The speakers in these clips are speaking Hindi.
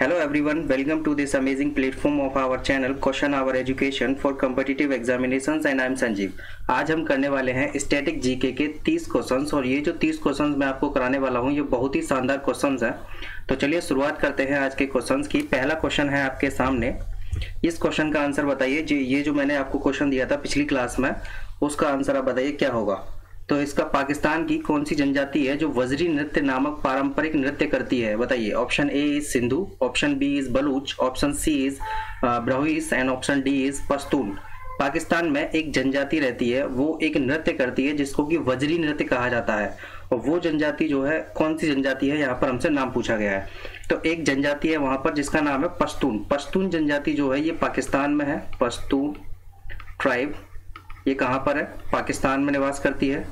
Hello everyone, welcome to this amazing platform of our channel Question Our Education for Competitive Examinations and I am Sanjeev. आज हम करने वाले हैं स्टैटिक जीके के 30 क्वेश्चंस और ये जो 30 क्वेश्चंस मैं आपको कराने वाला हूँ ये बहुत ही शानदार क्वेश्चंस हैं। तो चलिए शुरुआत करते हैं आज के क्वेश्चंस की। पहला क्वेश्चन है आपके सामने, इस क्वेश्चन का आंसर बताइए। ये जो मैंने आपको क्वेश्चन दिया था पिछली क्लास में उसका आंसर आप बताइए क्या होगा। तो इसका पाकिस्तान की कौन सी जनजाति है जो वजरी नृत्य नामक पारंपरिक नृत्य करती है, बताइए। Option A is Sindhu, option B is Baluch, option C is Brahuis and option D is Pashtun. Pakistan में एक जनजाति रहती है, वो एक नृत्य करती है जिसको कि वजरी नृत्य कहा जाता है। और वो जनजाति जो है कौन सी जनजाति है, यहाँ पर हमसे नाम पूछा गया है। तो एक जनजाति है वहां पर जिसका नाम है पश्तून। पश्तून जनजाति जो है ये पाकिस्तान में है। पश्तून ट्राइब ये कहां पर है, पाकिस्तान में निवास करती है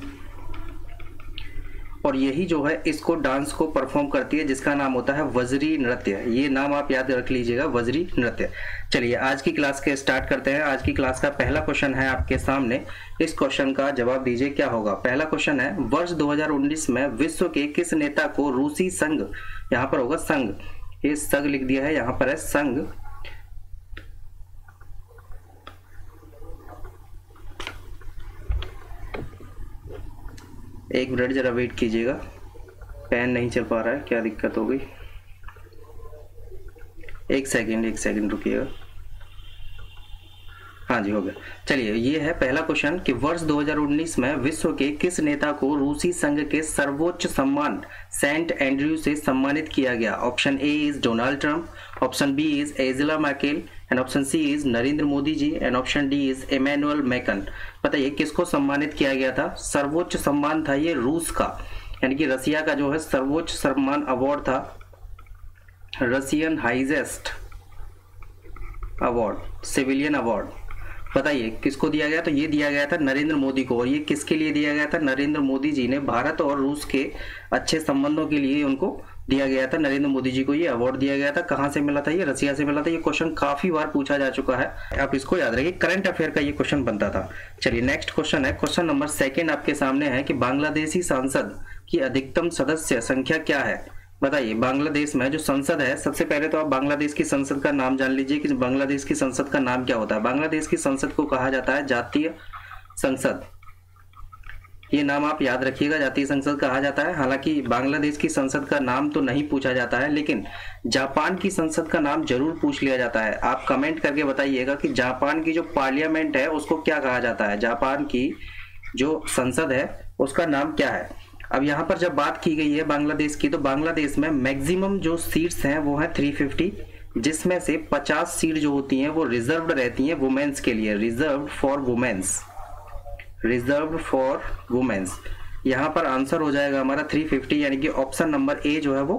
और यही जो है इसको डांस को परफॉर्म करती है जिसका नाम होता है वजरी नृत्य। ये नाम आप याद रख लीजिएगा, वजरी नृत्य। चलिए आज की क्लास के स्टार्ट करते हैं। आज की क्लास का पहला क्वेश्चन है आपके सामने, इस क्वेश्चन का जवाब दीजिए क्या होगा। पहला क्वेश्चन है, वर्ष 2019 में विश्व के किस नेता को रूसी संघ, यहाँ पर होगा संघ, ये संघ लिख दिया है, यहाँ पर है संघ, एक मिनट जरा वेट कीजिएगा, पेन नहीं चल पा रहा है, क्या दिक्कत हो गई। एक सेकंड रुकिएगा। हाँ जी हो गया। चलिए ये है पहला क्वेश्चन कि वर्ष 2019 में विश्व के किस नेता को रूसी संघ के सर्वोच्च सम्मान सेंट एंड्रयू से सम्मानित किया गया। Option A is Donald Trump, option B is Angela Merkel and option C is Narendra Modi ji and option D is Emmanuel Macron. बताइए किसको सम्मानित किया गया था। सर्वोच्च सम्मान था ये रूस का, यानी कि रसिया का जो है सर्वोच्च सम्मान अवार्ड था, Russian highest award, civilian award. बताइए किसको दिया गया, तो ये दिया गया था नरेंद्र मोदी को। और ये किसके लिए दिया गया था, नरेंद्र मोदी जी ने भारत और रूस के अच्छे संबंधों के लिए उनको दिया गया था। नरेंद्र मोदी जी को ये अवार्ड दिया गया था। कहां से मिला था, ये रसिया से मिला था। ये क्वेश्चन काफी बार पूछा जा चुका है, आप इसको याद रखिए, करंट अफेयर का ये क्वेश्चन बनता था। चलिए नेक्स्ट क्वेश्चन है, क्वेश्चन नंबर 2 आपके सामने है कि बांग्लादेशी संसद की अधिकतम सदस्य संख्या क्या है। बताइए बांग्लादेश में जो संसद है, सबसे पहले तो आप बांग्लादेश की संसद का नाम जान लीजिए कि बांग्लादेश की संसद का नाम क्या होता है। बांग्लादेश की संसद को कहा जाता है जातीय संसद, ये नाम आप याद रखिएगा, जातीय संसद कहा जाता है। हालांकि बांग्लादेश की संसद का नाम तो नहीं पूछा जाता है, लेकिन जापान की संसद का नाम जरूर पूछ लिया जाता है। आप कमेंट करके बताइएगा कि जापान की जो पार्लियामेंट है उसको क्या कहा जाता है, जापान की जो संसद है उसका नाम क्या है। अब यहाँ पर जब बात की गई है बांग्लादेश की, तो बांग्लादेश में मैक्सिमम जो सीट्स हैं वो है 350, जिसमें से 50 सीट जो होती हैं वो रिजर्व्ड रहती हैं वुमेन्स के लिए, रिजर्व्ड फॉर वुमेन्स। यहाँ पर आंसर हो जाएगा हमारा 350, यानी कि ऑप्शन नंबर ए जो है वो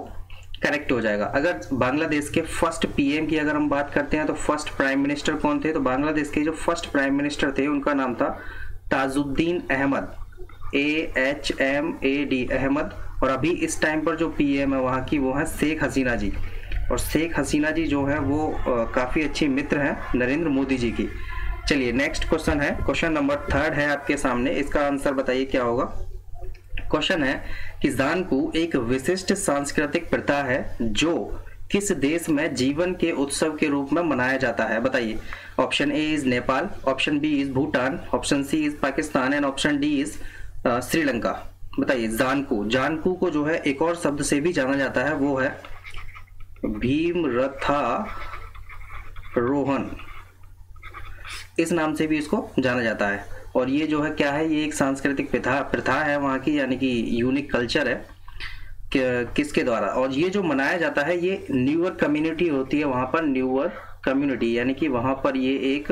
करेक्ट हो जाएगा। अगर बांग्लादेश के फर्स्ट पीएम की अगर हम बात करते हैं तो फर्स्ट प्राइम मिनिस्टर कौन थे, तो बांग्लादेश के जो फर्स्ट प्राइम मिनिस्टर थे उनका नाम था ताजुद्दीन अहमद, AHMAD अहमद। और अभी इस टाइम पर जो पीएम है वहाँ की वो है शेख हसीना जी। और शेख हसीना जी जो है वो काफ़ी अच्छी मित्र हैं नरेंद्र मोदी जी की। चलिए नेक्स्ट क्वेश्चन है, क्वेश्चन नंबर 3 है आपके सामने, इसका आंसर बताइए क्या होगा। क्वेश्चन है कि जानकू एक विशिष्ट सांस्कृतिक प्रथा है जो किस देश में जीवन के उत्सव के रूप में मनाया जाता है। बताइए option A is Nepal, option B is Bhutan, option C is Pakistan and option D is Sri Lanka. बताइए जानकू को जो है एक और शब्द से भी जाना जाता है, वो है भीमरथारोहण, इस नाम से भी इसको जाना जाता है। और ये जो है क्या है, ये एक सांस्कृतिक प्रथा है वहाँ की, यानी कि यूनिक कल्चर है किसके द्वारा। और ये जो मनाया जाता है ये न्यूअर कम्युनिटी होती है वहाँ पर, न्यूअर कम्युनिटी, यानी कि वहाँ पर ये एक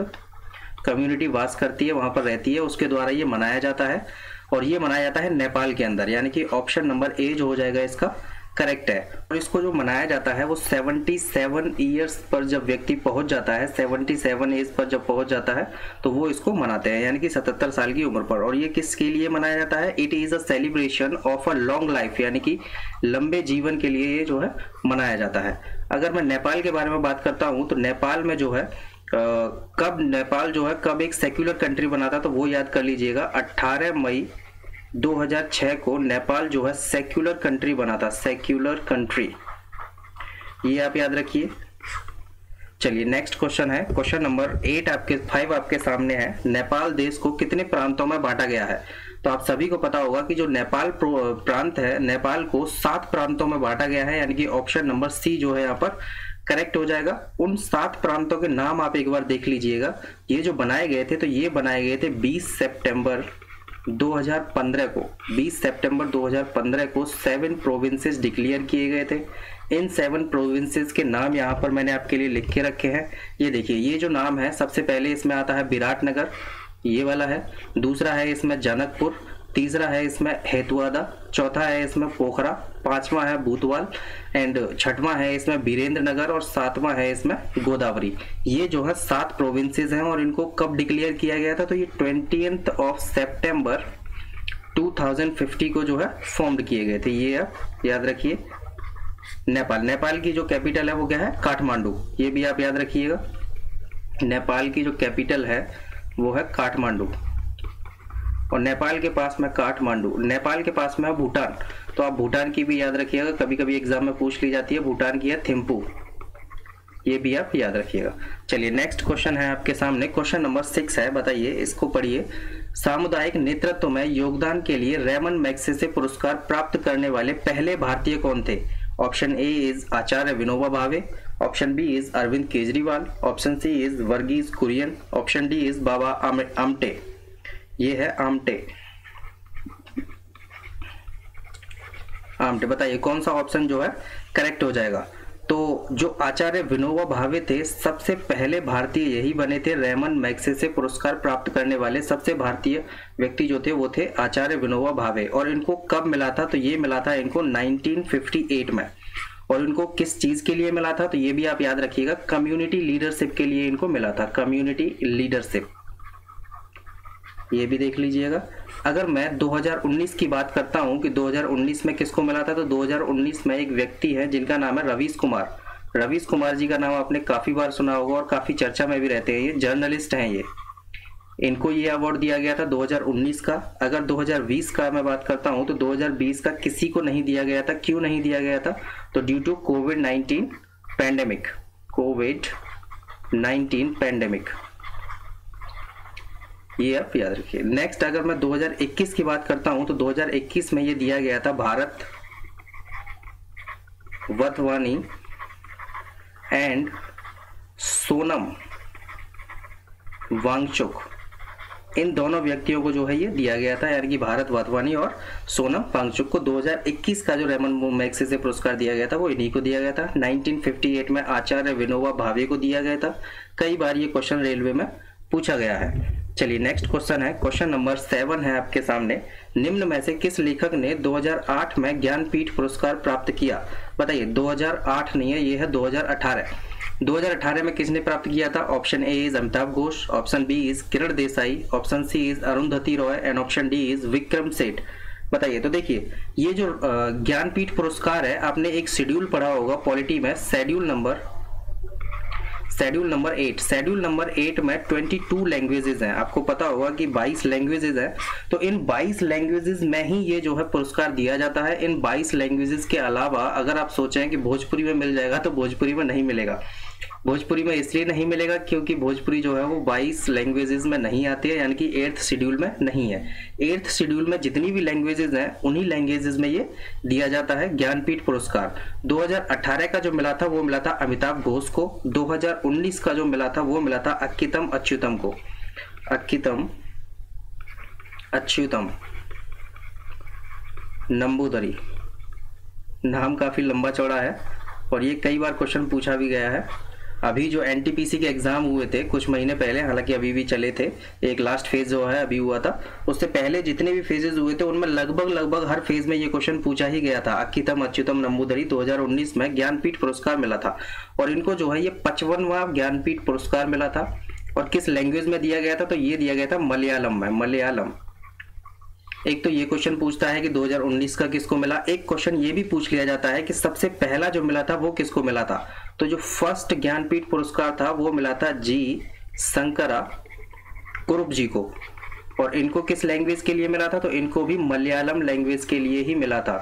कम्युनिटी वास करती है, वहाँ पर रहती है, उसके द्वारा ये मनाया जाता है। और ये मनाया जाता है नेपाल के अंदर, यानी कि ऑप्शन नंबर ए जो हो जाएगा इसका करेक्ट है। और इसको जो मनाया जाता है वो 77 ईयर्स पर जब व्यक्ति पहुंच जाता है, 77 एज पर जब पहुंच जाता है तो वो इसको मनाते हैं, यानी कि 77 साल की उम्र पर। और ये किसके लिए मनाया जाता है, it is a celebration of a long life, यानी कि लंबे जीवन के लिए ये जो है मनाया जाता है। अगर मैं नेपाल के बारे में बात करता हूँ तो नेपाल में जो है नेपाल जो है कब एक सेक्युलर कंट्री बना था, तो वो याद कर लीजिएगा 18 मई 2006 को नेपाल जो है सेक्युलर कंट्री बना था, सेक्युलर कंट्री। ये आप याद रखिए। चलिए नेक्स्ट क्वेश्चन है, क्वेश्चन नंबर 5 आपके सामने है। नेपाल देश को कितने प्रांतों में बांटा गया है? तो आप सभी को पता होगा कि जो नेपाल प्रांत है, नेपाल को 7 प्रांतों में बांटा गया है, यानी कि ऑप्शन नंबर सी जो है यहाँ पर करेक्ट हो जाएगा। उन 7 प्रांतों के नाम आप एक बार देख लीजिएगा। ये जो बनाए गए थे, तो ये बनाए गए थे 20 सितंबर 2015 को। 20 सितंबर 2015 को 7 प्रोविंसेस डिक्लेयर किए गए थे। इन 7 प्रोविंसेस के नाम यहाँ पर मैंने आपके लिए लिख के रखे हैं। ये देखिए, ये जो नाम है, सबसे पहले इसमें आता है विराटनगर, ये वाला है। दूसरा है इसमें जनकपुर, तीसरा है इसमें हेतुआदा, चौथा है इसमें पोखरा, पांचवा है बूतवाल एंड छठवां है इसमें वीरेंद्र नगर और सातवां है इसमें गोदावरी। ये जो है 7 प्रोविंसेस हैं और इनको कब डिक्लेयर किया गया था? तो ये 20 सितंबर 2050 को जो है फॉर्म्ड किए गए थे। ये आप याद रखिए। नेपाल की जो कैपिटल है वो क्या है? काठमांडू। ये भी आप याद रखिएगा। नेपाल की जो कैपिटल है वो है काठमांडू। और नेपाल के पास में काठमांडू, नेपाल के पास में है भूटान। तो आप भूटान की भी याद रखिएगा, कभी कभी एग्जाम में पूछ ली जाती है। भूटान की है थिम्पू, ये भी आप याद रखिएगा। चलिए नेक्स्ट क्वेश्चन है आपके सामने, क्वेश्चन नंबर 6 है। बताइए, इसको पढ़िए। सामुदायिक नेतृत्व में योगदान के लिए रेमन मैग्सेसे पुरस्कार प्राप्त करने वाले पहले भारतीय कौन थे? Option A is Acharya Vinoba Bhave, option B is Arvind Kejriwal, option C is Verghese Kurien, option D is Baba Amte. ये है आमटे। बताइए कौन सा ऑप्शन जो है करेक्ट हो जाएगा? तो जो आचार्य विनोबा भावे थे, सबसे पहले भारतीय यही बने थे। रेमन मैग्सेसे पुरस्कार प्राप्त करने वाले सबसे भारतीय व्यक्ति जो थे वो थे आचार्य विनोबा भावे। और इनको कब मिला था? तो ये मिला था इनको 1958 में। और इनको किस चीज के लिए मिला था? तो ये भी आप याद रखिएगा, कम्युनिटी लीडरशिप के लिए इनको मिला था। कम्युनिटी लीडरशिप, ये भी देख लीजिएगा। अगर मैं 2019 की बात करता हूं कि 2019 में किसको मिला था, तो 2019 में एक व्यक्ति है जिनका नाम है रवीश कुमार। रवीश कुमार जी का नाम आपने काफी बार सुना होगा और काफी चर्चा में भी रहते हैं। ये जर्नलिस्ट हैं। ये इनको ये अवार्ड दिया गया था 2019 का। अगर 2020 का मैं बात करता हूं तो 2020 का किसी को नहीं दिया गया था। क्यों नहीं दिया गया था? तो due to covid pandemic. Covid pandemic, ये आप याद रखिए। नेक्स्ट अगर मैं 2021 की बात करता हूं तो 2021 में ये दिया गया था भारत वधवानी एंड सोनम वांगचुक, इन दोनों व्यक्तियों को जो है ये दिया गया था, यानी कि भारत वाधवानी और सोनम वांगचुक को 2021 का जो रेमन मैग्सेसे पुरस्कार दिया गया था वो इन्हीं को दिया गया था। 1958 में आचार्य विनोबा भावे को दिया गया था। कई बार ये क्वेश्चन रेलवे में पूछा गया है। चलिए नेक्स्ट क्वेश्चन है, क्वेश्चन नंबर 7 है आपके सामने। निम्न में से किस लेखक ने 2008 में ज्ञानपीठ पुरस्कार प्राप्त किया? बताइए, 2008 नहीं है, ये है 2018। 2018 में किसने प्राप्त किया था? Option A is Amitav Ghosh, option B is Kiran Desai, option C is Arundhati Roy and option D is Vikram Seth. बताइए। तो देखिए, ये जो ज्ञानपीठ पुरस्कार है, आपने एक शेड्यूल पढ़ा होगा पॉलिटी में, शेड्यूल नंबर 8। शेड्यूल नंबर 8 में 22 लैंग्वेजेस हैं। आपको पता होगा कि 22 लैंग्वेजेस हैं। तो इन 22 लैंग्वेजेस में ही ये जो है पुरस्कार दिया जाता है। इन 22 लैंग्वेजेस के अलावा अगर आप सोचें कि भोजपुरी में मिल जाएगा, तो भोजपुरी में नहीं मिलेगा। भोजपुरी में इसलिए नहीं मिलेगा क्योंकि भोजपुरी जो है वो 22 लैंग्वेजेस में नहीं आती है, यानी कि 8th शेड्यूल में नहीं है। 8th शेड्यूल में जितनी भी लैंग्वेजेस हैं उन्हीं लैंग्वेजेस में ये दिया जाता है ज्ञानपीठ पुरस्कार। 2018 का जो मिला था वो मिला था अमिताभ घोष को। 2019 का जो मिला था वो मिला था अक्कीतम अच्युतम को। अक्कीतम अच्युतम नंबूदरी, नाम काफी लंबा चौड़ा है और ये कई बार क्वेश्चन पूछा भी गया है। अभी जो एनटीपीसी के एग्जाम हुए थे कुछ महीने पहले, हालांकि अभी भी चले थे, एक लास्ट फेज जो है अभी हुआ था, उससे पहले जितने भी फेजेस हुए थे उनमें लगभग हर फेज में ये क्वेश्चन पूछा ही गया था। अक्कीतम अच्युतम नंबूदरी 2019 में ज्ञानपीठ पुरस्कार मिला था और इनको जो है ये 55वां ज्ञानपीठ पुरस्कार मिला था। और किस लैंग्वेज में दिया गया था? तो ये दिया गया था मलयालम में। मलयालम। एक तो ये क्वेश्चन पूछता है कि 2019 का किसको मिला। एक क्वेश्चन ये भी पूछ लिया जाता है कि सबसे पहला जो मिला था वो किसको मिला था। तो जो फर्स्ट ज्ञानपीठ पुरस्कार था वो मिला था जी शंकरा कुरुप जी को। और इनको किस लैंग्वेज के लिए मिला था? तो इनको भी मलयालम लैंग्वेज के लिए ही मिला था।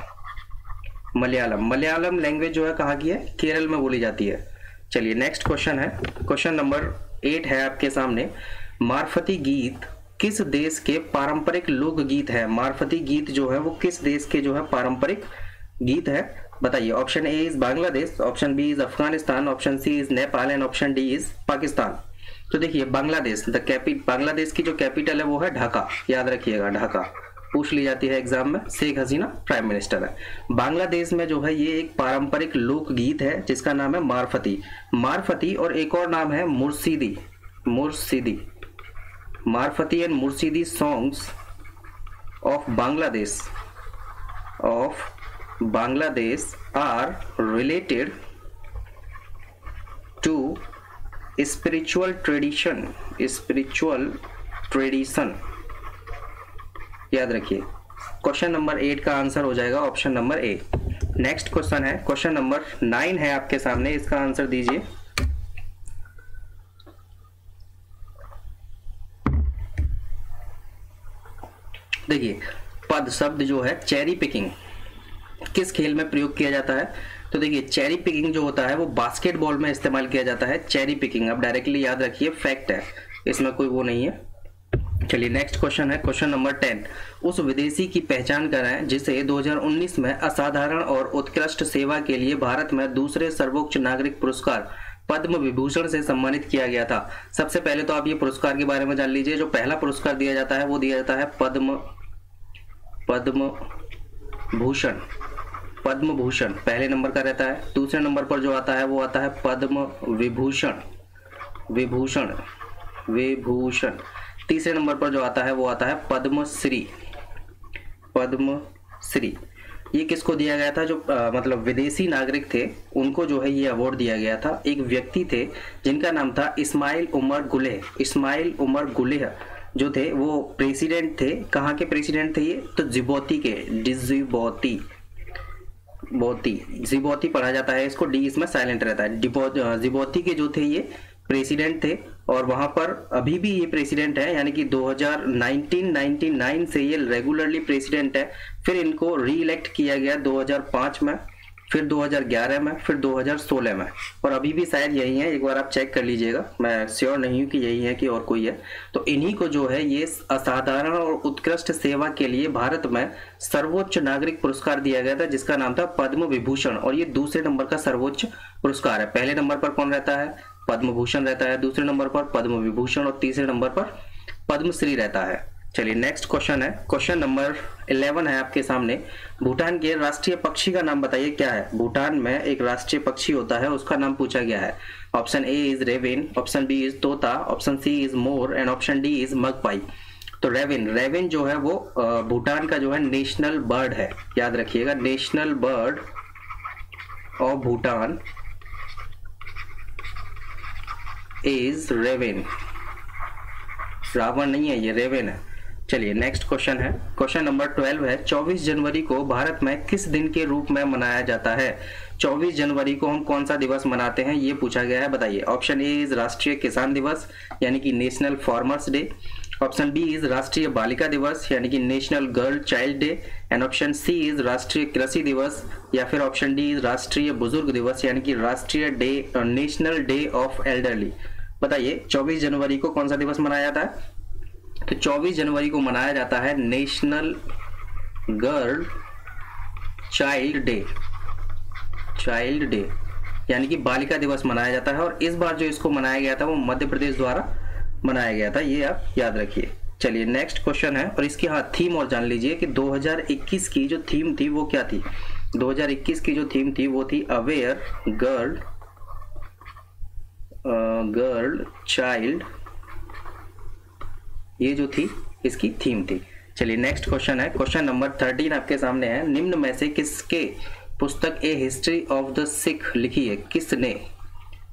मलयालम। मलयालम लैंग्वेज जो है कहाँ की है? केरल में बोली जाती है। चलिए नेक्स्ट क्वेश्चन है, क्वेश्चन नंबर 8 है आपके सामने। मारफती गीत किस देश के पारंपरिक लोकगीत है? मारफती गीत जो है वो किस देश के जो है पारंपरिक गीत है? बताइए। Option A is Bangladesh, option B is Afghanistan, option C is Nepal and option D is Pakistan. तो देखिए बांग्लादेश, बांग्लादेश की जो कैपिटल है वो है ढाका, याद रखिएगा ढाका, पूछ ली जाती है एग्जाम में। शेख हसीना प्राइम मिनिस्टर है। बांग्लादेश में जो है ये एक पारंपरिक लोकगीत है जिसका नाम है मारफती। मारफती और एक और नाम है Murshidi. Murshidi, Marfati and Murshidi songs of Bangladesh are related to spiritual tradition. याद रखिए क्वेश्चन नंबर 8 का आंसर हो जाएगा option number A. Next question है, क्वेश्चन नंबर 9 है आपके सामने, इसका आंसर दीजिए। देखिए पद शब्द जो है चेरी पिकिंग किस खेल में प्रयोग किया जाता है? तो देखिए चेरी पिकिंग जो होता है वो बास्केटबॉल में इस्तेमाल किया जाता है। चेरी पिकिंग अब डायरेक्टली याद रखिए, फैक्ट है, इसमें कोई वो नहीं है। चलिए नेक्स्ट क्वेश्चन है, क्वेश्चन नंबर 10। उस विदेशी की पहचान कराएं जिसे 2019 में असाधारण और उत्कृष्ट सेवा के लिए भारत में दूसरे सर्वोच्च नागरिक पुरस्कार पद्म विभूषण से सम्मानित किया गया था। सबसे पहले तो आप ये पुरस्कार के बारे में जान लीजिए। जो पहला पुरस्कार दिया जाता है वो दिया जाता है पद्म भूषण पहले नंबर का रहता है। दूसरे नंबर पर जो आता है वो आता है पद्म विभूषण। तीसरे नंबर पर जो आता है वो आता है पद्मश्री। ये किसको दिया गया था? जो मतलब विदेशी नागरिक थे उनको जो है ये अवार्ड दिया गया था। एक व्यक्ति थे जिनका नाम था इस्माइल उमर गुलेह जो थे वो प्रेसिडेंट थे। कहाँ के प्रेसिडेंट थे ये? तो जिबौती के, जिबौती पढ़ा जाता है इसको, डी इसमें साइलेंट रहता है। जिबौती के जो थे ये प्रेसिडेंट थे और वहां पर अभी भी ये प्रेसिडेंट है, यानी कि 1999 से ये रेगुलरली प्रेसिडेंट है। फिर इनको री इलेक्ट किया गया 2005 में, फिर 2011 में, फिर 2016 में, और अभी भी शायद यही है। एक बार आप चेक कर लीजिएगा, मैं श्योर नहीं हूं कि यही है कि और कोई है। तो इन्हीं को जो है ये असाधारण और उत्कृष्ट सेवा के लिए भारत में सर्वोच्च नागरिक पुरस्कार दिया गया था जिसका नाम था पद्म विभूषण, और ये दूसरे नंबर का सर्वोच्च पुरस्कार है। पहले नंबर पर कौन रहता है? पद्म भूषण रहता है, दूसरे नंबर पर पद्म विभूषण और तीसरे नंबर पर पद्मश्री रहता है। चलिए नेक्स्ट क्वेश्चन है, क्वेश्चन नंबर 11 है आपके सामने। भूटान के राष्ट्रीय पक्षी का नाम बताइए क्या है? भूटान में एक राष्ट्रीय पक्षी होता है, उसका नाम पूछा गया है। Option A is raven, option B is tota, option C is mor and option D is magpie. तो रेविन जो है वो भूटान का जो है नेशनल बर्ड है, याद रखिएगा। National bird of Bhutan is raven. Ravan नहीं है ये, रेविन है। चलिए नेक्स्ट क्वेश्चन है, क्वेश्चन नंबर 12 है। 24 जनवरी को भारत में किस दिन के रूप में मनाया जाता है? 24 जनवरी को हम कौन सा दिवस मनाते हैं ये पूछा गया है, बताइए। ऑप्शन ए इज राष्ट्रीय किसान दिवस यानी कि national farmers day, option B is राष्ट्रीय बालिका दिवस यानी कि national girl child day, and option C is राष्ट्रीय कृषि दिवस, या फिर ऑप्शन डी इज राष्ट्रीय बुजुर्ग दिवस यानी कि राष्ट्रीय day national day of elderly. बताइए 24 जनवरी को कौन सा दिवस मनाया जाता है? तो 24 जनवरी को मनाया जाता है नेशनल गर्ल चाइल्ड डे यानी कि बालिका दिवस मनाया जाता है। और इस बार जो इसको मनाया गया था वो मध्य प्रदेश द्वारा मनाया गया था, ये आप याद रखिए। चलिए नेक्स्ट क्वेश्चन है, और इसकी थीम और जान लीजिए कि 2021 की जो थीम थी वो क्या थी। 2021 की जो थीम थी वो थी अवेयर गर्ल चाइल्ड, ये जो थी इसकी थीम थी। चलिए नेक्स्ट क्वेश्चन है, क्वेश्चन नंबर 13 आपके सामने है। निम्न में से किसके पुस्तक ए हिस्ट्री ऑफ द सिख लिखी है? किसने,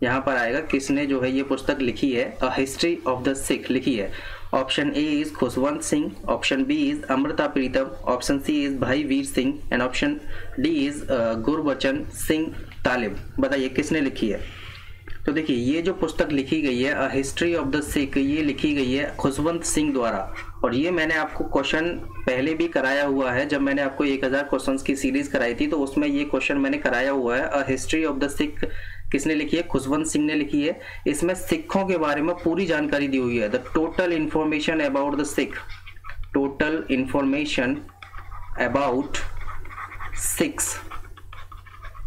यहाँ पर आएगा किसने जो है ये पुस्तक लिखी है, a history of the Sikh लिखी है। Option A is Khushwant Singh, option B is Amrita Pritam, option C is Bhai Vir Singh and option D is Gurbachan Singh Talib. बताइए किसने लिखी है? तो देखिए ये जो पुस्तक लिखी गई है a history of the Sikh, ये लिखी गई है खुशवंत सिंह द्वारा। और ये मैंने आपको क्वेश्चन पहले भी कराया हुआ है, जब मैंने आपको 1000 क्वेश्चंस की सीरीज कराई थी तो उसमें ये क्वेश्चन मैंने कराया हुआ है। A history of the Sikh किसने लिखी है? खुशवंत सिंह ने लिखी है। इसमें सिखों के बारे में पूरी जानकारी दी हुई है। The total information about the Sikh, total information about six,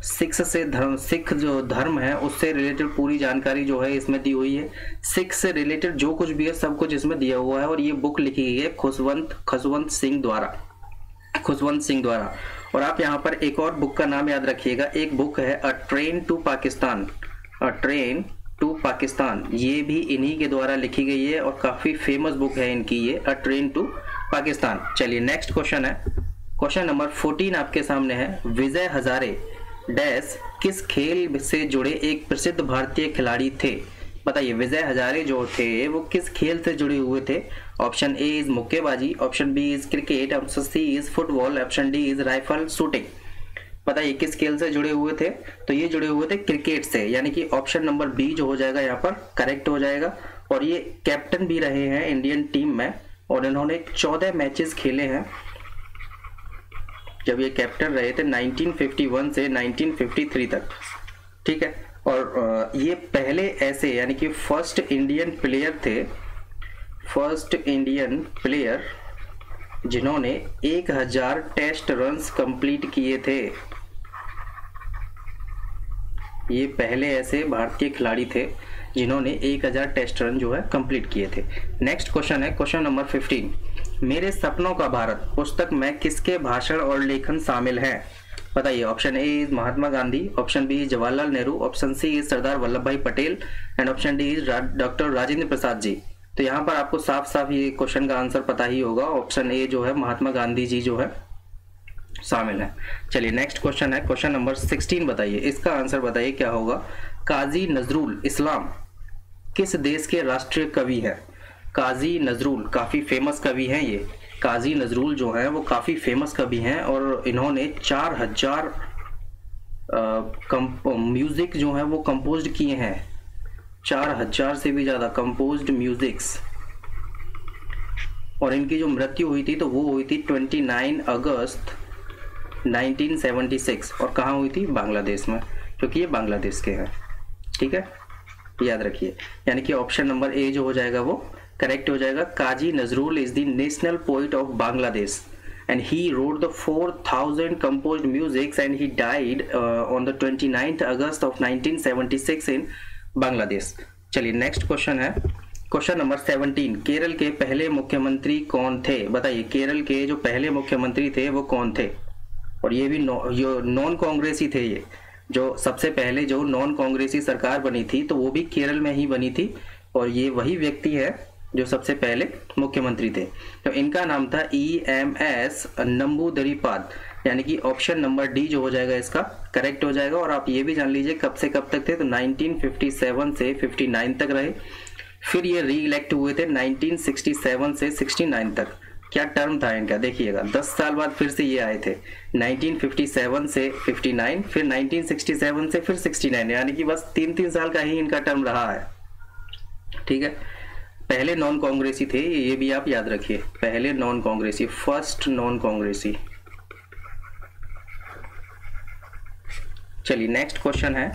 six से धर्म, सिख जो धर्म है उससे रिलेटेड पूरी जानकारी जो है इसमें दी हुई है। सिख से रिलेटेड जो कुछ भी है सब कुछ इसमें दिया हुआ है। और ये बुक लिखी गई है खुशवंत सिंह द्वारा, खुशवंत सिंह द्वारा। और आप यहाँ पर एक और बुक का नाम याद रखिएगा, एक बुक है a train to Pakistan, a train to Pakistan, ये भी इन्हीं के द्वारा लिखी गई है और काफी फेमस बुक है इनकी ये, अ ट्रेन टू पाकिस्तान। चलिए नेक्स्ट क्वेश्चन है, क्वेश्चन नंबर 14 आपके सामने है। विजय हजारे डैश किस खेल से जुड़े एक प्रसिद्ध भारतीय खिलाड़ी थे? बताइए विजय हजारे जो थे वो किस खेल से जुड़े हुए थे? ऑप्शन ए इज मुक्केबाजी, option B is cricket, option C is football, option D is rifle shooting. बताइए किस खेल से जुड़े हुए थे? तो ये जुड़े हुए थे क्रिकेट से, यानी कि ऑप्शन नंबर बी जो हो जाएगा यहाँ पर करेक्ट हो जाएगा। और ये कैप्टन भी रहे हैं इंडियन टीम में और इन्होंने 14 मैचेस खेले हैं जब ये कैप्टन रहे थे 1951 से 1953 तक, ठीक है। और ये पहले ऐसे यानी कि फर्स्ट इंडियन प्लेयर थे, फर्स्ट इंडियन प्लेयर जिन्होंने 1000 टेस्ट रन्स कंप्लीट किए थे। ये पहले ऐसे भारतीय खिलाड़ी थे जिन्होंने 1000 टेस्ट रन जो है कंप्लीट किए थे। नेक्स्ट क्वेश्चन है क्वेश्चन नंबर 15। मेरे सपनों का भारत पुस्तक में किसके भाषण और लेखन शामिल हैं? बताइए option A is Mahatma Gandhi, option B Jawaharlal Nehru, option C is Sardar Vallabh Bhai Patel and option D is doctor Rajendra Prasad ji. तो यहाँ पर आपको साफ साफ ये क्वेश्चन का आंसर पता ही होगा, ऑप्शन ए जो है महात्मा गांधी जी जो है शामिल है। चलिए नेक्स्ट क्वेश्चन है क्वेश्चन नंबर 16। बताइए इसका आंसर बताइए क्या होगा। काजी नजरुल इस्लाम किस देश के राष्ट्रीय कवि है? काजी नजरुल काफी फेमस कवि हैं ये, काजी नजरुल जो है वो काफी फेमस कवि हैं और इन्होंने 4000 म्यूजिक जो है वो कंपोज्ड किए हैं, 4000 से भी ज्यादा कंपोज्ड म्यूजिक्स। और इनकी जो मृत्यु हुई थी तो वो हुई थी 29 अगस्त 1976 और कहाँ हुई थी? बांग्लादेश में, क्योंकि ये बांग्लादेश के हैं, ठीक है, याद रखिए। यानी कि ऑप्शन नंबर ए जो हो जाएगा वो करेक्ट हो जाएगा। Kazi Nazrul is the national poet of Bangladesh and he wrote the 4000 composed musics and he died on the 29th August of 1976 in Bangladesh. चलिए नेक्स्ट क्वेश्चन है क्वेश्चन नंबर 17। केरल के पहले मुख्यमंत्री कौन थे? बताइए केरल के जो पहले मुख्यमंत्री थे वो कौन थे? और ये भी नॉन कांग्रेसी थे, ये जो सबसे पहले जो नॉन कांग्रेसी सरकार बनी थी तो वो भी केरल में ही बनी थी और ये वही व्यक्ति है जो सबसे पहले मुख्यमंत्री थे। तो इनका नाम था EMS नंबूदरीपाद, यानी कि ऑप्शन नंबर डी जो हो जाएगा इसका करेक्ट हो जाएगा। और आप ये भी जान लीजिए कब से कब तक थे, तो 1957 से 59 तक रहे, फिर ये री इलेक्ट हुए थे 1967 से 69 तक। क्या टर्म था इनका देखिएगा, 10 साल बाद फिर से ये आए थे 1957 से 59, फिर 1967 से फिर 69, यानी कि बस 3-3 साल का ही इनका टर्म रहा है, ठीक है। पहले नॉन कांग्रेसी थे, ये भी आप याद रखिए, पहले नॉन कांग्रेसी, फर्स्ट नॉन कांग्रेसी। चलिए नेक्स्ट क्वेश्चन है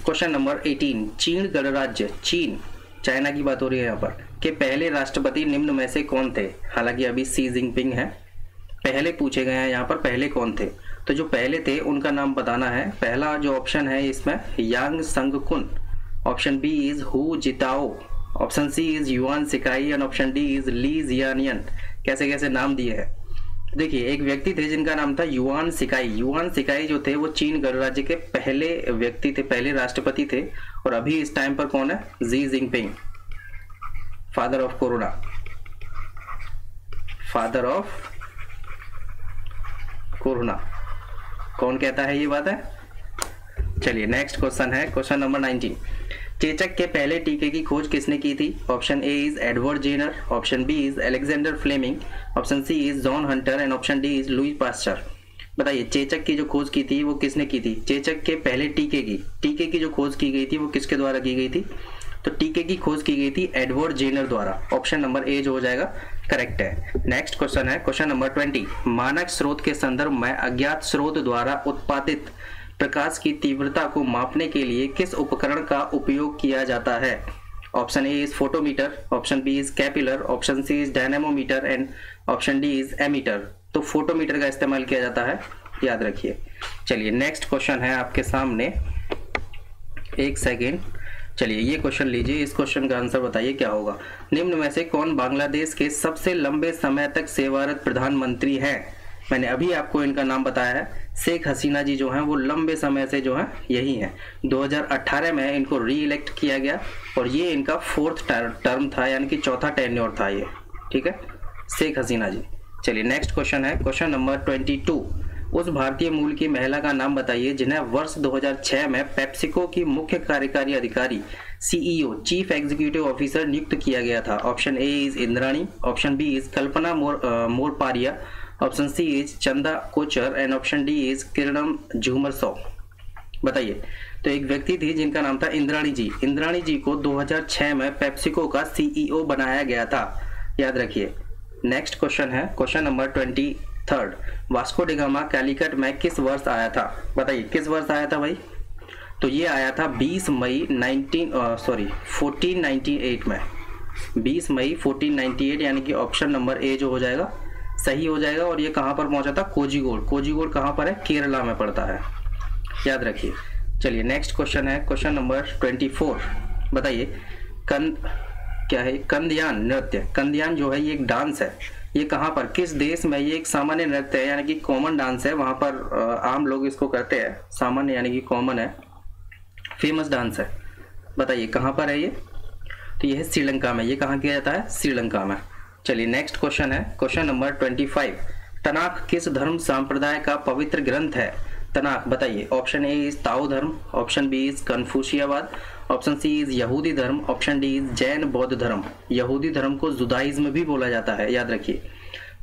क्वेश्चन नंबर 18। चीन गणराज्य, चीन चाइना की बात हो रही है यहाँ पर, के पहले राष्ट्रपति निम्न में से कौन थे? हालांकि अभी सी जिनपिंग है, पहले पूछे गए हैं यहाँ पर पहले कौन थे, तो जो पहले थे उनका नाम बताना है। पहला जो ऑप्शन है इसमें Yang Shangkun, option B is Hu Jintao, option C is Yuan Shikai and option D is Li Xiannian. कैसे कैसे नाम दिए हैं देखिए। एक व्यक्ति थे जिनका नाम था युआन सिकाई, युआन सिकाई जो थे वो चीन गणराज्य के पहले व्यक्ति थे, पहले राष्ट्रपति थे। और अभी इस टाइम पर कौन है? Xi Jinping, father of corona, father of corona, कौन कहता है ये बात है? चलिए नेक्स्ट क्वेश्चन है क्वेश्चन नंबर 19। चेचक के पहले टीके की खोज किसने की थी? Option A is Edward Jenner, option B is Alexander Fleming, option C is John Hunter and option D is Louis Pasteur. बताइए चेचक की जो खोज की थी वो किसने की थी? चेचक के पहले टीके की जो खोज की गई थी वो किसके द्वारा की गई थी? तो टीके की खोज की गई थी एडवर्ड जेनर द्वारा। ऑप्शन नंबर ए जो हो जाएगा करेक्ट है। नेक्स्ट क्वेश्चन है क्वेश्चन नंबर 20। मानक स्रोत के संदर्भ में अज्ञात स्रोत द्वारा उत्पादित प्रकाश की तीव्रता को मापने के लिए किस उपकरण का उपयोग किया जाता है? Option A is photometer, option B is capillary, option C is dynamometer and option D is ammeter. तो फोटोमीटर का इस्तेमाल किया जाता है, याद रखिए। चलिए नेक्स्ट क्वेश्चन है आपके सामने, एक सेकेंड। चलिए ये क्वेश्चन लीजिए, इस क्वेश्चन का आंसर बताइए क्या होगा। निम्न में से कौन बांग्लादेश के सबसे लंबे समय तक सेवारत प्रधानमंत्री हैं? मैंने अभी आपको इनका नाम बताया है। शेख हसीना जी जो हैं वो लंबे समय से जो हैं यही हैं। 2018 में इनको री इलेक्ट किया गया और ये इनका 4th टर्म था, यानी कि चौथा टेन्योर था ये, ठीक है, शेख हसीना जी। चलिए नेक्स्ट क्वेश्चन है क्वेश्चन नंबर 22। उस भारतीय मूल की महिला का नाम बताइए जिन्हें वर्ष 2006 में पेप्सिको की मुख्य कार्यकारी अधिकारी सीईओ चीफ एग्जीक्यूटिव ऑफिसर नियुक्त किया गया था। Option A is Indrani, option B is Kalpana Morparia, option C is Chanda Kochhar and option D is Kiran Mazumdar Shaw. बताइए। तो एक व्यक्ति थी जिनका नाम था इंद्राणी जी। इंद्राणी जी को 2006 में पेप्सिको का सीईओ बनाया गया था, याद रखिए। नेक्स्ट क्वेश्चन है question number 23। Vasco D gamma Calicut में किस वर्ष आया था? बताइए किस वर्ष आया था भाई? तो ये आया था 20 मई 1498 में। 20 मई 1498, यानी कि ऑप्शन नंबर ए जो हो जाएगा सही हो जाएगा। और ये कहाँ पर पहुंचा था? कोझिकोड। कोझिकोड कहाँ पर है? केरला में पड़ता है, याद रखिए। चलिए नेक्स्ट क्वेश्चन है क्वेश्चन नंबर 24। बताइए क्या है? कंदयान नृत्य। कंदयान जो है ये एक डांस है, ये कहाँ पर, किस देश में? ये एक सामान्य नृत्य है, यानी कि कॉमन डांस है, वहां पर आम लोग इसको करते हैं। सामान्य यानी कि कॉमन है, फेमस डांस है। बताइए कहाँ पर है ये? तो ये है श्रीलंका में। ये कहाँ किया जाता है? श्रीलंका में। चलिए नेक्स्ट क्वेश्चन है क्वेश्चन नंबर 25। तनाक किस धर्म संप्रदाय का पवित्र ग्रंथ है? तनाक बताइए। ऑप्शन ए इज ताओ धर्म, ऑप्शन बी इज कन्फ्यूशियावाद, ऑप्शन सी इज यहूदी धर्म, ऑप्शन डी इज जैन बौद्ध धर्म। यहूदी धर्म को जुदाइज्म भी बोला जाता है, याद रखिए।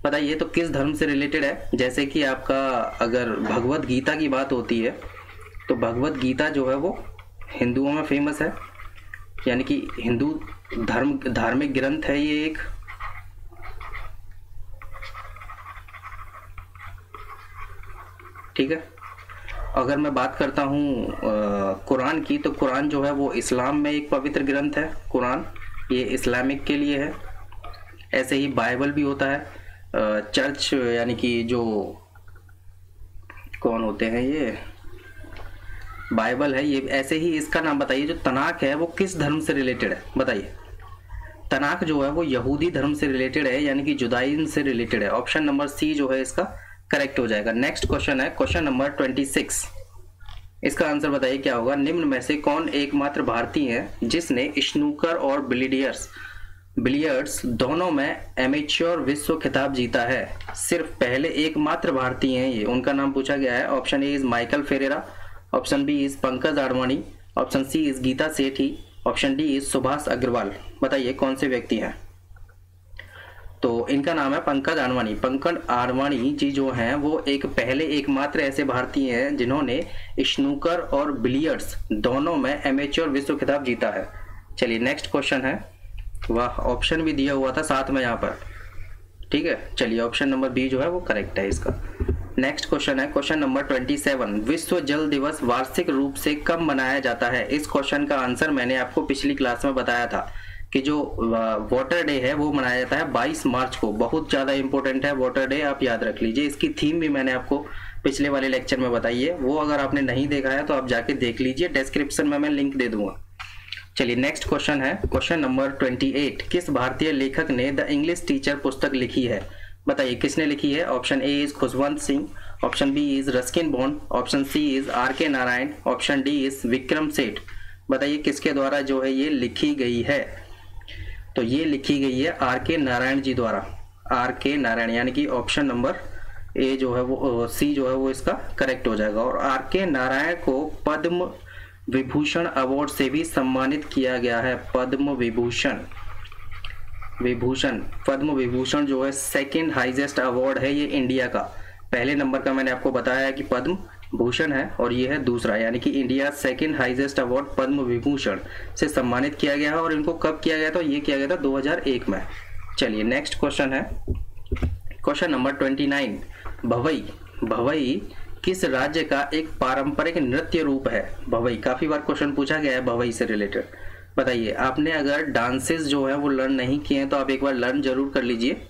बताइए तो किस धर्म से रिलेटेड है? जैसे कि आपका अगर भगवत गीता की बात होती है तो भगवत गीता जो है वो हिंदुओं में फेमस है, यानी कि हिंदू धार्मिक ग्रंथ है ये एक। ठीक है। अगर मैं बात करता हूँ कुरान की, तो कुरान जो है वो इस्लाम में एक पवित्र ग्रंथ है। कुरान ये इस्लामिक के लिए है। ऐसे ही बाइबल भी होता है, चर्च यानी कि जो कौन होते हैं ये, बाइबल है ये। ऐसे ही इसका नाम बताइए, जो तनाक है वो किस धर्म से रिलेटेड है? बताइए। तनाक जो है वो यहूदी धर्म से रिलेटेड है, यानी कि जुदाइज्म से रिलेटेड है। ऑप्शन नंबर सी जो है इसका करेक्ट हो जाएगा। नेक्स्ट क्वेश्चन है क्वेश्चन नंबर 26। इसका आंसर बताइए क्या होगा। निम्न में से कौन एकमात्र भारतीय है जिसने स्नूकर और बिलियर्ड्स दोनों में एमेच्योर विश्व खिताब जीता है? सिर्फ पहले एकमात्र भारतीय हैं ये, उनका नाम पूछा गया है। Option A is Michael Ferreira, option B is Pankaj Advani, option C is Geeta Sethi, option D is Subhash Agarwal. बताइए कौन से व्यक्ति हैं? तो इनका नाम है पंकज आडवाणी। पंकज आडवाणी जी जो हैं वो एकमात्र ऐसे भारतीय हैं जिन्होंने स्नूकर और बिलियर्ड्स दोनों में एमेच्योर विश्व खिताब जीता है। चलिए नेक्स्ट क्वेश्चन है। वाह, ऑप्शन भी दिया हुआ था साथ में यहाँ पर। ठीक है, चलिए ऑप्शन नंबर बी जो है वो करेक्ट है इसका। नेक्स्ट क्वेश्चन है क्वेश्चन नंबर 27। विश्व जल दिवस वार्षिक रूप से कब मनाया जाता है? इस क्वेश्चन का आंसर मैंने आपको पिछली क्लास में बताया था कि जो वाटर डे है वो मनाया जाता है 22 मार्च को। बहुत ज़्यादा इंपॉर्टेंट है वाटर डे, आप याद रख लीजिए। इसकी थीम भी मैंने आपको पिछले वाले लेक्चर में बताई है, वो अगर आपने नहीं देखा है तो आप जाके देख लीजिए, डिस्क्रिप्शन में मैं लिंक दे दूंगा। चलिए नेक्स्ट क्वेश्चन है क्वेश्चन नंबर 28। किस भारतीय लेखक ने द इंग्लिश टीचर पुस्तक लिखी है? बताइए किसने लिखी है? Option A is Khushwant Singh, option B is Ruskin Bond, option C is R K. Narayan, option D is Vikram Seth. बताइए किसके द्वारा जो है ये लिखी गई है? तो ये लिखी गई है आर.के. नारायण जी द्वारा। आर.के. नारायण, यानी कि ऑप्शन नंबर ए जो है वो सी जो है वो इसका करेक्ट हो जाएगा। और आर.के. नारायण को पद्म विभूषण अवार्ड से भी सम्मानित किया गया है। पद्म विभूषण पद्म विभूषण जो है सेकंड हाईएस्ट अवार्ड है ये इंडिया का। पहले नंबर का मैंने आपको बताया कि पद्म भूषण है और ये है दूसरा, यानी कि India second highest award Padma Vibhushan से सम्मानित किया गया है। और इनको कब किया गया था? ये किया गया था 2001 में। चलिए नेक्स्ट क्वेश्चन है क्वेश्चन नंबर 29। भवई, भवई किस राज्य का एक पारंपरिक नृत्य रूप है? भवई काफी बार क्वेश्चन पूछा गया है भवई से रिलेटेड। बताइए, आपने अगर डांसेस जो है वो लर्न नहीं किए हैं तो आप एक बार लर्न जरूर कर लीजिए।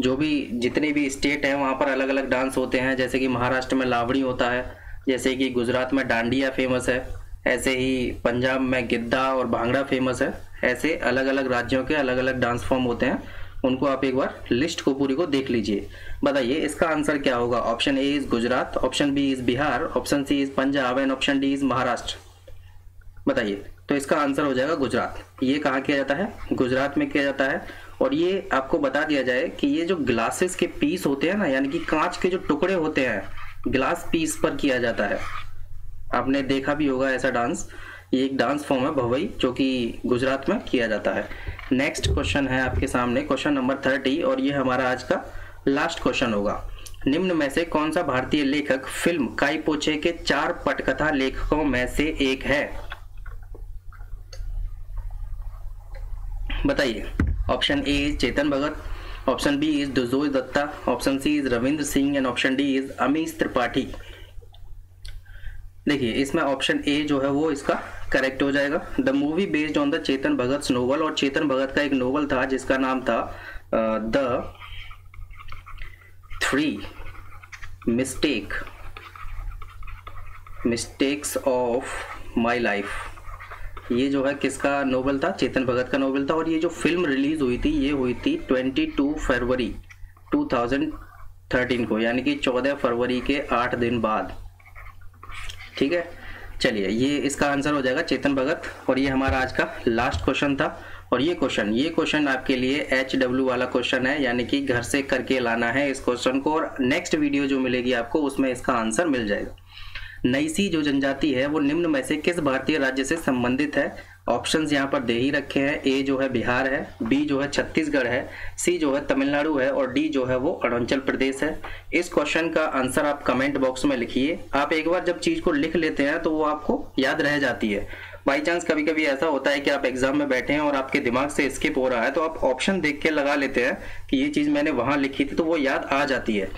जो भी जितने भी स्टेट हैं वहाँ पर अलग अलग डांस होते हैं, जैसे कि महाराष्ट्र में लावड़ी होता है, जैसे कि गुजरात में डांडिया फेमस है, ऐसे ही पंजाब में गिद्दा और भांगड़ा फेमस है। ऐसे अलग अलग राज्यों के अलग अलग डांस फॉर्म होते हैं, उनको आप एक बार लिस्ट को पूरी को देख लीजिए। बताइए इसका आंसर क्या होगा? Option A is Gujarat, option B is Bihar, option C is Punjab and option D is Maharashtra. बताइए, तो इसका आंसर हो जाएगा गुजरात। ये कहाँ किया जाता है? गुजरात में किया जाता है। और ये आपको बता दिया जाए कि ये जो ग्लासेस के पीस होते हैं ना, यानी कि कांच के जो टुकड़े होते हैं, ग्लास पीस पर किया जाता है। आपने देखा भी होगा ऐसा डांस। ये एक डांस फॉर्म है भवई, जो कि गुजरात में किया जाता है। नेक्स्ट क्वेश्चन है आपके सामने क्वेश्चन नंबर 30 और ये हमारा आज का लास्ट क्वेश्चन होगा। निम्न में से कौन सा भारतीय लेखक फिल्म काई पोचे के 4 पटकथा लेखकों में से एक है? बताइए। Option A is Chetan Bhagat, option B is Durjoy Datta, option C is Ravinder Singh and option D is Amish Tripathi. देखिए, इसमें ऑप्शन ए जो है वो इसका करेक्ट हो जाएगा। The movie based on the Chetan Bhagat novel, और चेतन भगत का एक नोवेल था जिसका नाम था the 3 mistakes of my life. ये जो है किसका नोवेल था? चेतन भगत का नोवेल था। और ये जो फिल्म रिलीज हुई थी ये हुई थी 22 फरवरी 2013 को, यानी कि 14 फरवरी के 8 दिन बाद। ठीक है, चलिए ये इसका आंसर हो जाएगा चेतन भगत। और ये हमारा आज का लास्ट क्वेश्चन था। और ये क्वेश्चन आपके लिए HW वाला क्वेश्चन है, यानी कि घर से करके लाना है इस क्वेश्चन को। और नेक्स्ट वीडियो जो मिलेगी आपको उसमें इसका आंसर मिल जाएगा। नईसी जो जनजाति है वो निम्न में से किस भारतीय राज्य से संबंधित है? ऑप्शंस यहाँ पर दे ही रखे हैं। ए जो है बिहार है, बी जो है छत्तीसगढ़ है, सी जो है तमिलनाडु है और डी जो है वो अरुणाचल प्रदेश है। इस क्वेश्चन का आंसर आप कमेंट बॉक्स में लिखिए। आप एक बार जब चीज को लिख लेते हैं तो वो आपको याद रह जाती है। बाई चांस कभी कभी ऐसा होता है कि आप एग्जाम में बैठे हैं और आपके दिमाग से स्किप हो रहा है, तो आप ऑप्शन देख के लगा लेते हैं कि ये चीज मैंने वहां लिखी थी, तो वो याद आ जाती है।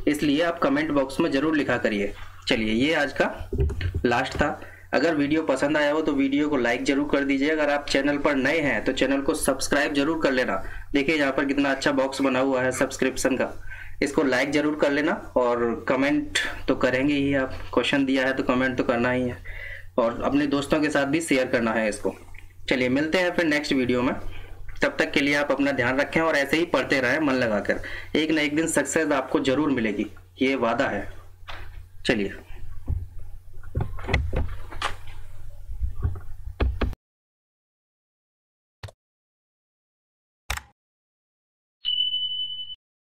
इसलिए आप कमेंट बॉक्स में जरूर लिखा करिए। चलिए ये आज का लास्ट था। अगर वीडियो पसंद आया हो तो वीडियो को लाइक जरूर कर दीजिए। अगर आप चैनल पर नए हैं तो चैनल को सब्सक्राइब जरूर कर लेना। देखिए यहाँ पर कितना अच्छा बॉक्स बना हुआ है सब्सक्रिप्शन का, इसको लाइक जरूर कर लेना। और कमेंट तो करेंगे ही, आप क्वेश्चन दिया है तो कमेंट तो करना ही है, और अपने दोस्तों के साथ भी शेयर करना है इसको। चलिए मिलते हैं फिर नेक्स्ट वीडियो में। तब तक के लिए आप अपना ध्यान रखें और ऐसे ही पढ़ते रहें मन लगाकर। एक न एक दिन सक्सेस आपको जरूर मिलेगी, ये वादा है। चलिए।